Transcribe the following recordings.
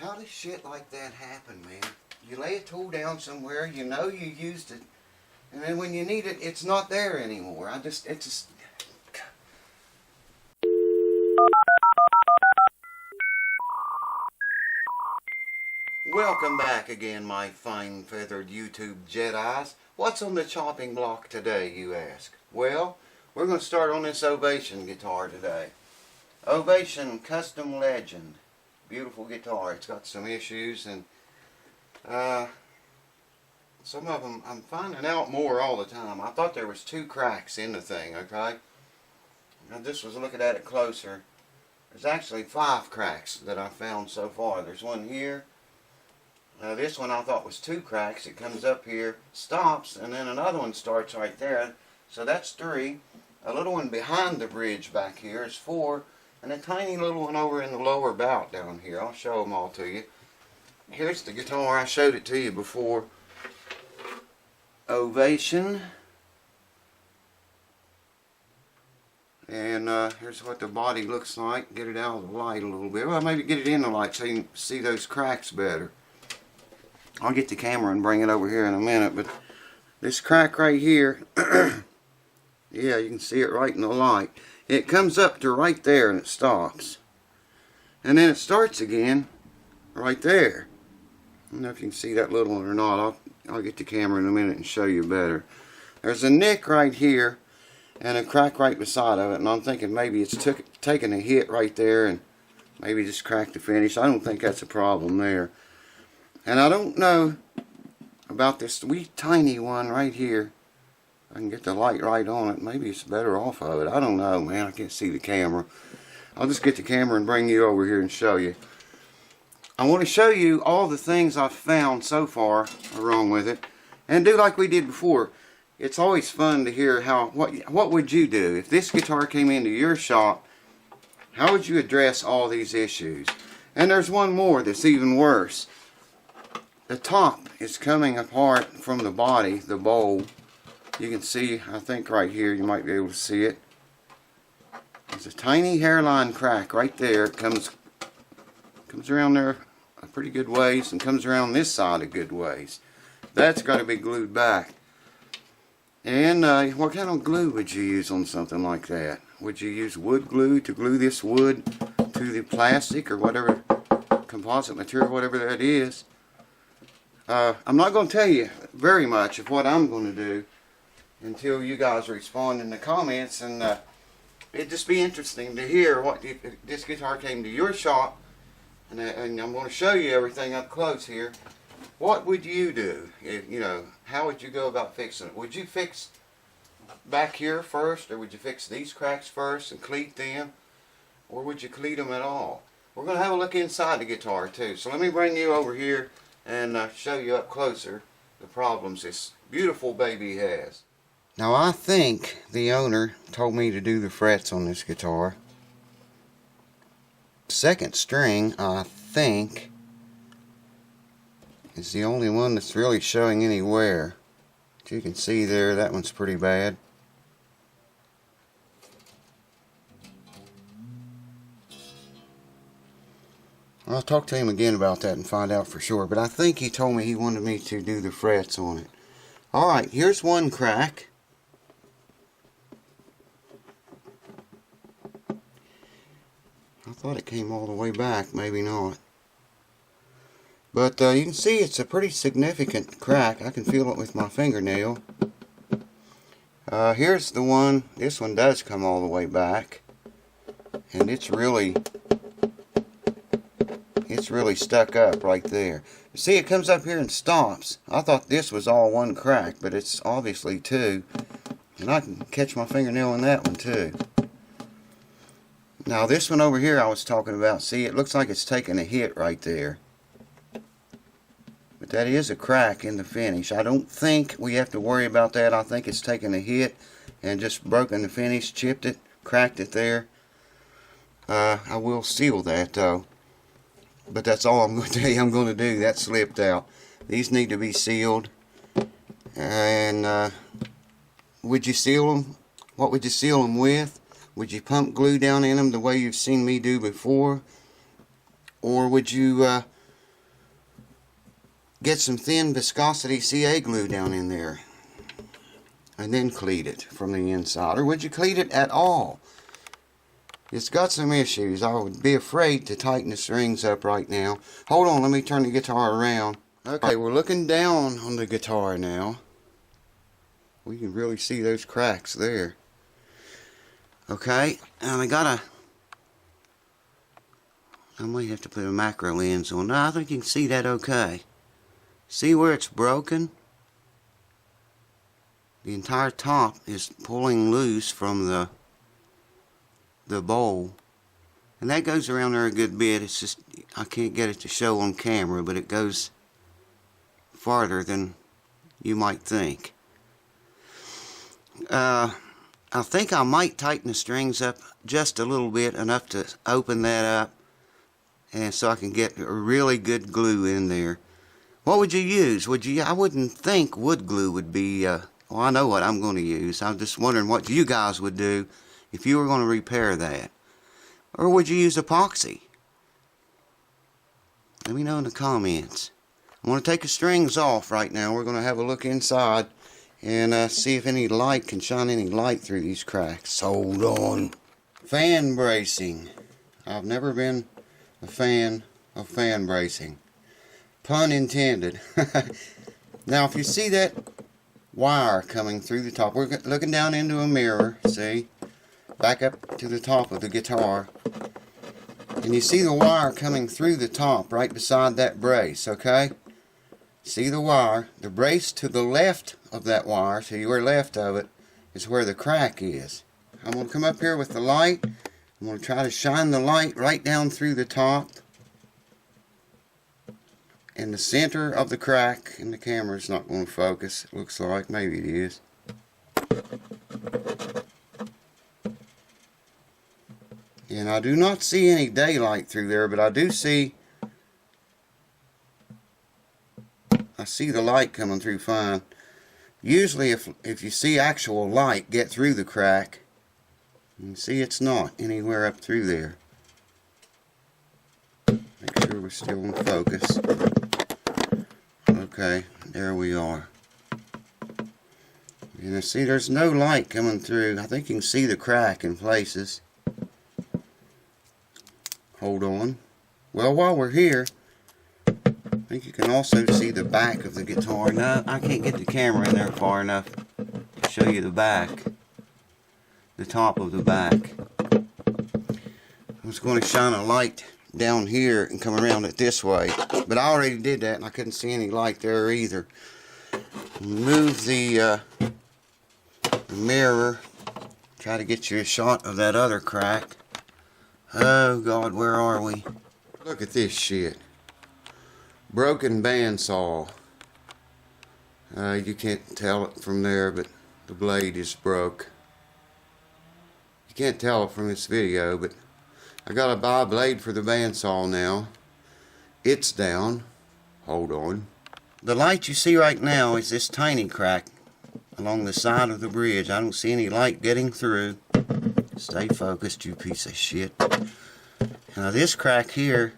How does shit like that happen, man? You lay a tool down somewhere, you know you used it, and then when you need it, it's not there anymore. It's just... Welcome back again, my fine feathered YouTube Jedis. What's on the chopping block today, you ask? Well, we're going to start on this Ovation guitar today. Ovation Custom Legend. Beautiful guitar. It's got some issues, and some of them I'm finding out more all the time. I thought there was 2 cracks in the thing, okay? I just was looking at it closer. There's actually 5 cracks that I've found so far. There's one here. This one I thought was 2 cracks. It comes up here, stops, and then another one starts right there. So that's 3. A little one behind the bridge back here is 4. And a tiny little one over in the lower bout down here. I'll show them all to you. Here's the guitar. I showed it to you before. Ovation. And here's what the body looks like. Get it out of the light a little bit. Well, maybe get it in the light so you can see those cracks better. I'll get the camera and bring it over here in a minute. But this crack right here, yeah, you can see it right in the light. It comes up to right there and it stops. And then it starts again right there. I don't know if you can see that little one or not. I'll get the camera in a minute and show you better. There's a nick right here and a crack right beside of it, and I'm thinking maybe it's taken a hit right there and maybe just cracked the finish. I don't think that's a problem there. And I don't know about this wee tiny one right here. I can get the light right on it. Maybe it's better off of it. I don't know, man. I can't see the camera. I'll just get the camera and bring you over here and show you. I want to show you all the things I've found so far wrong with it, and do like we did before. It's always fun to hear what would you do if this guitar came into your shop. How would you address all these issues? And there's one more that's even worse. The top is coming apart from the body, the bowl. You can see, I think right here, you might be able to see it. There's a tiny hairline crack right there. It comes around there a pretty good ways and comes around this side a good ways. That's got to be glued back. And what kind of glue would you use on something like that? Would you use wood glue to glue this wood to the plastic or whatever, composite material, whatever that is? I'm not going to tell you very much of what I'm going to do until you guys respond in the comments, and it'd just be interesting to hear what if this guitar came to your shop, and I'm going to show you everything up close here. What would you do? How would you go about fixing it? Would you fix back here first, or would you fix these cracks first and cleat them, or would you cleat them at all? We're going to have a look inside the guitar too, so let me bring you over here and show you up closer the problems this beautiful baby has. Now I think the owner told me to do the frets on this guitar. Second string, I think, is the only one that's really showing any wear. As you can see there, that one's pretty bad. I'll talk to him again about that and find out for sure, but I think he told me he wanted me to do the frets on it. Alright, here's one crack. I thought it came all the way back, maybe not. But you can see it's a pretty significant crack. I can feel it with my fingernail. Here's the one. This one does come all the way back. And it's really stuck up right there. You see, it comes up here and stops. I thought this was all one crack, but it's obviously 2. And I can catch my fingernail in that one too. Now this one over here I was talking about, see, it looks like it's taking a hit right there. But that is a crack in the finish. I don't think we have to worry about that. I think it's taken a hit and just broken the finish, chipped it, cracked it there. I will seal that though. But that's all I'm going to tell you I'm going to do. That slipped out. These need to be sealed. And would you seal them? What would you seal them with? Would you pump glue down in them the way you've seen me do before? Or would you get some thin viscosity CA glue down in there and then cleat it from the inside. Or would you cleat it at all? It's got some issues. I would be afraid to tighten the strings up right now. Hold on, let me turn the guitar around. Okay, we're looking down on the guitar now. We can really see those cracks there. Okay, and I might have to put a macro lens on. No, I think you can see that okay. See where it's broken? The entire top is pulling loose from the bowl. And that goes around there a good bit. It's just, I can't get it to show on camera, but it goes farther than you might think. I think I might tighten the strings up just a little bit, enough to open that up, and so I can get a really good glue in there. What would you use? I wouldn't think wood glue would be, well, I know what I'm going to use. I'm just wondering what you guys would do if you were going to repair that. Or would you use epoxy? Let me know in the comments. I want to take the strings off right now. We're going to have a look inside and see if any light can shine any light through these cracks. Hold on. Fan bracing. I've never been a fan of fan bracing. Pun intended. Now if you see that wire coming through the top, we're looking down into a mirror, see? Back up to the top of the guitar. And you see the wire coming through the top right beside that brace, okay? See the wire. The brace to the left of that wire, so your left of it, is where the crack is. I'm going to come up here with the light. I'm going to try to shine the light right down through the top in the center of the crack, and the camera's not going to focus, it looks like. Maybe it is. And I do not see any daylight through there, but I do see, I see the light coming through fine. Usually if you see actual light get through the crack, you can see it's not anywhere up through there. Make sure we're still in focus. Okay, there we are. And I see there's no light coming through. I think you can see the crack in places. Hold on. Well, while we're here, I think you can also see the back of the guitar. No, I can't get the camera in there far enough to show you the back. The top of the back. I was going to shine a light down here and come around it this way, but I already did that and I couldn't see any light there either. Move the mirror. Try to get you a shot of that other crack. Oh God, where are we? Look at this shit. Broken bandsaw. You can't tell it from there, but the blade is broke. You can't tell it from this video, but I gotta buy a blade for the bandsaw now. It's down. Hold on. The light you see right now is this tiny crack along the side of the bridge. I don't see any light getting through. Stay focused, you piece of shit. Now this crack here,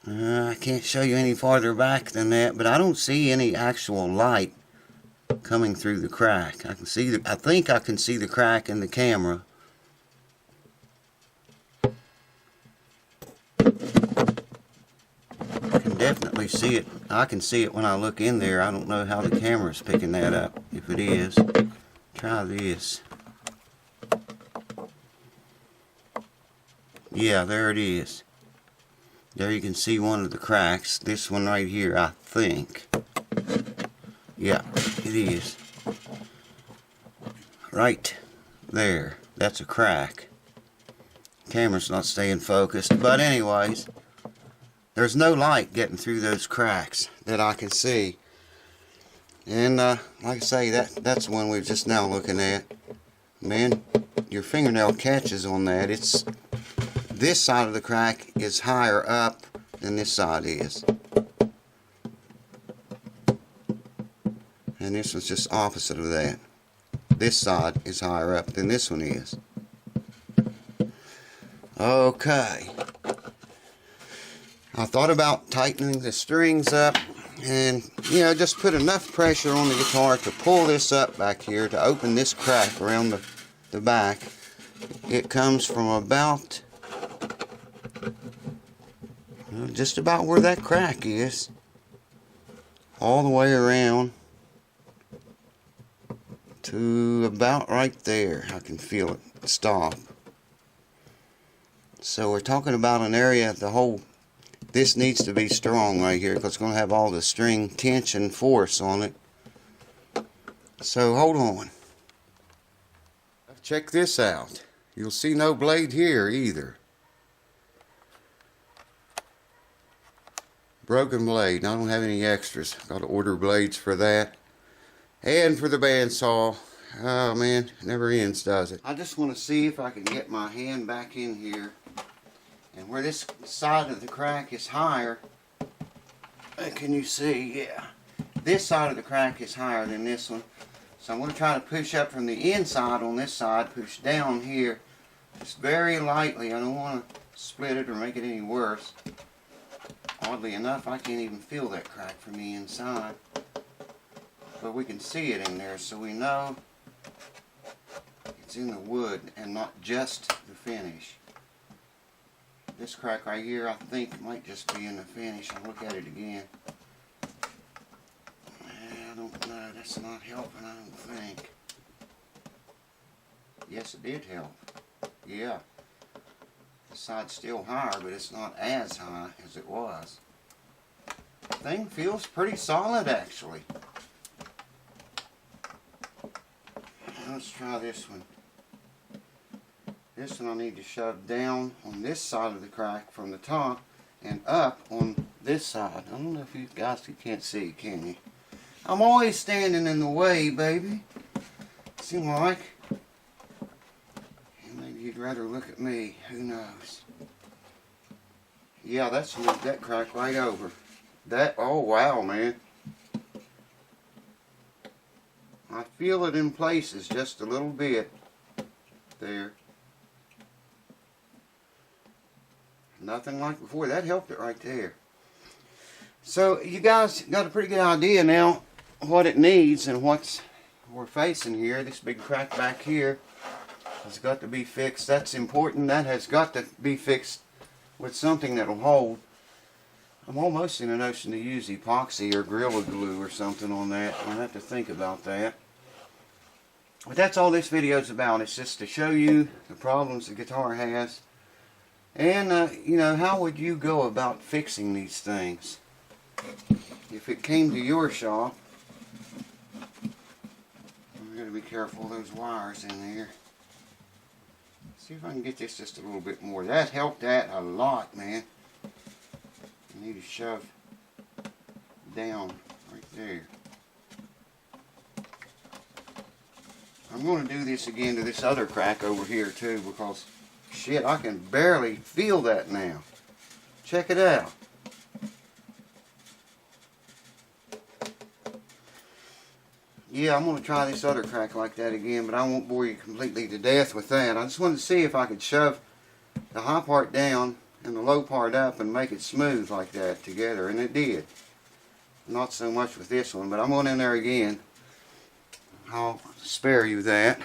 I can't show you any farther back than that, but I don't see any actual light coming through the crack. I think I can see the crack in the camera. I can definitely see it. I can see it when I look in there. I don't know how the camera's picking that up, if it is. Try this. Yeah, there it is. There you can see one of the cracks. This one right here, I think. Yeah, it is. Right there. That's a crack. Camera's not staying focused. But anyways, there's no light getting through those cracks that I can see. And like I say, that's the one we're just now looking at. Man, your fingernail catches on that. It's this side of the crack is higher up than this side is. And this one's just opposite of that. This side is higher up than this one is. Okay. I thought about tightening the strings up and, you know, just put enough pressure on the guitar to pull this up back here to open this crack around the back. It comes from about just about where that crack is, all the way around to about right there. I can feel it stop. So we're talking about an area, this needs to be strong right here because it's going to have all the string tension force on it. So hold on. Check this out. You'll see no blade here either. Broken blade. I don't have any extras. Got to order blades for that. And for the bandsaw. Oh man, it never ends, does it? I just want to see if I can get my hand back in here. And where this side of the crack is higher, can you see? Yeah. This side of the crack is higher than this one. So I'm going to try to push up from the inside on this side, push down here, just very lightly. I don't want to split it or make it any worse. Oddly enough, I can't even feel that crack from the inside. But we can see it in there, so we know it's in the wood and not just the finish. This crack right here, I think, might just be in the finish. I'll look at it again. I don't know. That's not helping, I don't think. Yes, it did help. Yeah. The side's still higher, but it's not as high as it was. The thing feels pretty solid, actually. Let's try this one. This one I need to shove down on this side of the crack from the top and up on this side. I don't know if you guys can't see, can you? I'm always standing in the way, baby. Seems like. Maybe you'd rather look at me. Who knows? Yeah, that's moved that crack right over. Oh wow, man. I feel it in places just a little bit there. Nothing like before. That helped it right there. So you guys got a pretty good idea now what it needs and what we're facing here. This big crack back here has got to be fixed. That's important. That has got to be fixed with something that'll hold. I'm almost in a notion to use epoxy or Gorilla Glue or something on that. I'll have to think about that. But that's all this video is about. It's just to show you the problems the guitar has. And, you know, how would you go about fixing these things? If it came to your shop, I'm going to be careful of those wires in there. See if I can get this just a little bit more. That helped that a lot, man. I need to shove down right there. I'm going to do this again to this other crack over here too, because shit, I can barely feel that now. Check it out. Yeah, I'm going to try this other crack like that again, but I won't bore you completely to death with that. I just wanted to see if I could shove the high part down and the low part up and make it smooth like that together, and it did. Not so much with this one, but I'm going in there again. I'll spare you that.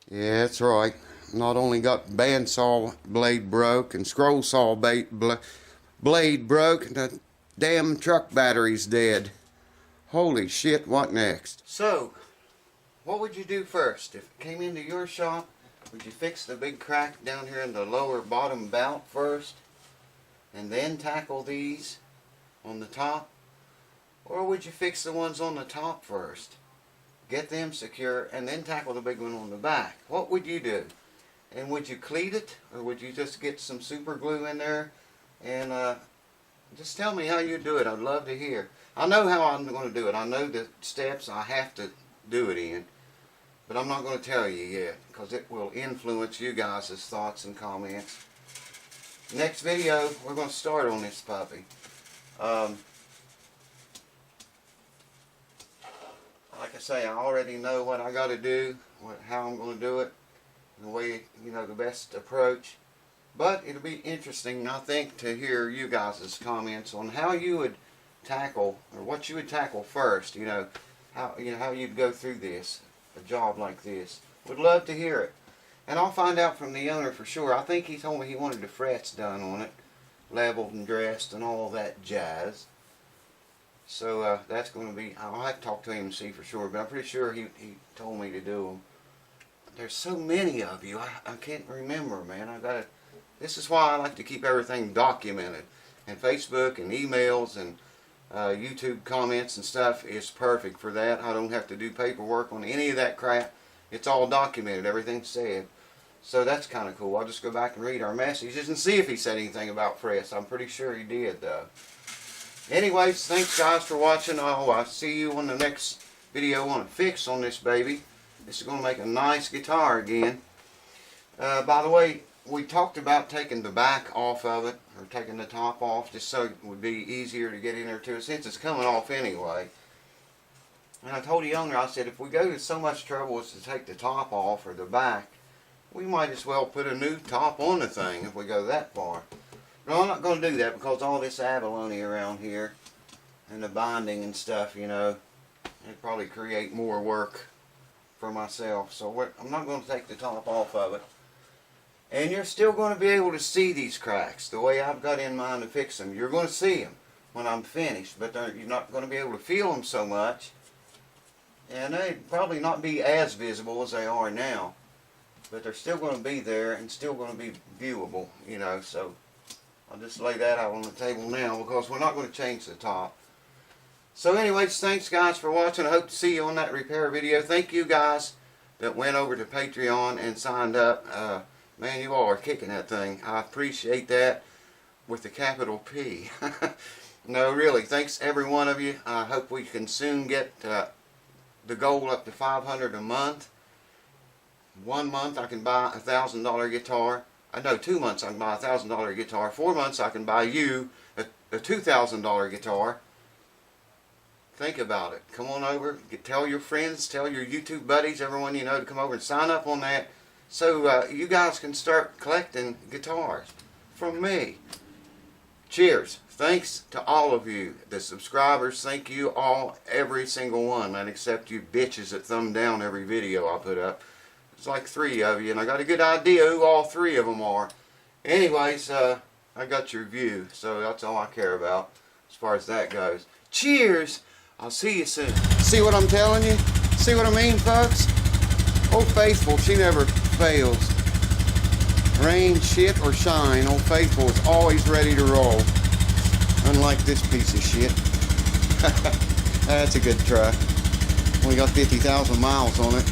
Yeah, that's right. Not only got bandsaw blade broke and scroll saw blade broke, and the damn truck battery's dead. Holy shit, what next? So, what would you do first? If it came into your shop, would you fix the big crack down here in the lower bottom bout first, and then tackle these on the top? Or would you fix the ones on the top first, get them secure, and then tackle the big one on the back? What would you do? And would you cleat it, or would you just get some super glue in there? And just tell me how you do it. I'd love to hear. I know how I'm going to do it. I know the steps I have to do it in. But I'm not going to tell you yet, because it will influence you guys' thoughts and comments. Next video, we're going to start on this puppy. Like I say, I already know what I got to do, how I'm going to do it, the way, you know, the best approach. But it'll be interesting, I think, to hear you guys' comments on how you would tackle, or what you would tackle first. How you'd go through this, a job like this. Would love to hear it, and I'll find out from the owner for sure. I think he told me he wanted the frets done on it, leveled and dressed, and all that jazz. So that's going to be. I'll have to talk to him and see for sure, but I'm pretty sure he told me to do them. There's so many of you, I can't remember, man. This is why I like to keep everything documented. And Facebook and emails and YouTube comments and stuff is perfect for that. I don't have to do paperwork on any of that crap. It's all documented, everything's said. So that's kind of cool. I'll just go back and read our messages and see if he said anything about frets. I'm pretty sure he did, though. Anyways, thanks guys for watching. I'll see you on the next video on a fix on this baby. This is going to make a nice guitar again. By the way, we talked about taking the back off of it, or taking the top off, just so it would be easier to get in there to it, since it's coming off anyway. And I told the owner, I said, if we go to so much trouble as to take the top off, or the back, we might as well put a new top on the thing if we go that far. No, I'm not going to do that, because all this abalone around here, and the binding and stuff, it'd probably create more work for myself. So I'm not going to take the top off of it. And you're still going to be able to see these cracks the way I've got in mind to fix them. You're going to see them when I'm finished, but you're not going to be able to feel them so much. And they'd probably not be as visible as they are now. But they're still going to be there and still going to be viewable, So I'll just lay that out on the table now, because we're not going to change the top. So anyways, thanks guys for watching. I hope to see you on that repair video. Thank you guys that went over to Patreon and signed up. Man, you all are kicking that thing. I appreciate that, with the capital P. No, really, thanks every one of you. I hope we can soon get the goal up to $500 a month. 1 month I can buy a $1,000 guitar. I know 2 months I can buy a $1,000 guitar. 4 months I can buy you a $2,000 guitar. Think about it. Come on over. Tell your friends, tell your YouTube buddies, everyone you know, to come over and sign up on that. So you guys can start collecting guitars from me. Cheers. Thanks to all of you, the subscribers. Thank you all, every single one, man, except you bitches that thumb down every video I put up. It's like 3 of you, and I got a good idea who all 3 of them are. Anyways, I got your view, so that's all I care about as far as that goes. Cheers. I'll see you soon. See what I'm telling you? See what I mean, folks? Old Faithful, she never fails. Rain, shit, or shine, Old Faithful is always ready to roll. Unlike this piece of shit. That's a good truck. Only got 50,000 miles on it.